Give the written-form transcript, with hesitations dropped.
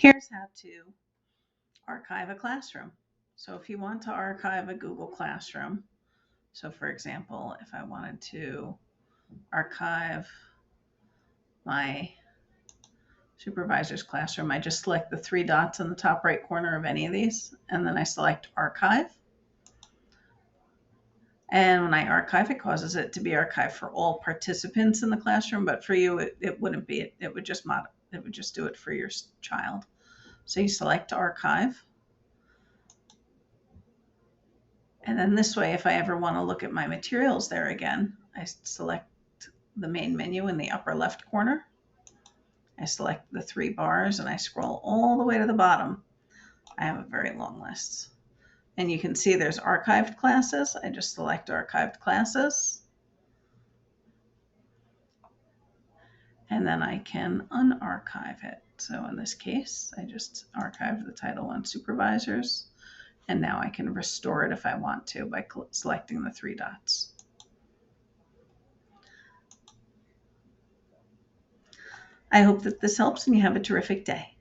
Here's how to archive a classroom. So if you want to archive a Google Classroom, so for example, if I wanted to archive my supervisor's classroom, I just select the three dots in the top right corner of any of these, and then I select archive. And when I archive, it causes it to be archived for all participants in the classroom, but for you, it wouldn't be. It would just do it for your child. So you select archive. And then this way, if I ever want to look at my materials there again, I select the main menu in the upper left corner. I select the three bars and I scroll all the way to the bottom. I have a very long list. And you can see there's archived classes. I just select archived classes. And then I can unarchive it. So in this case, I just archived the Title I supervisors. And now I can restore it if I want to by selecting the three dots. I hope that this helps and you have a terrific day.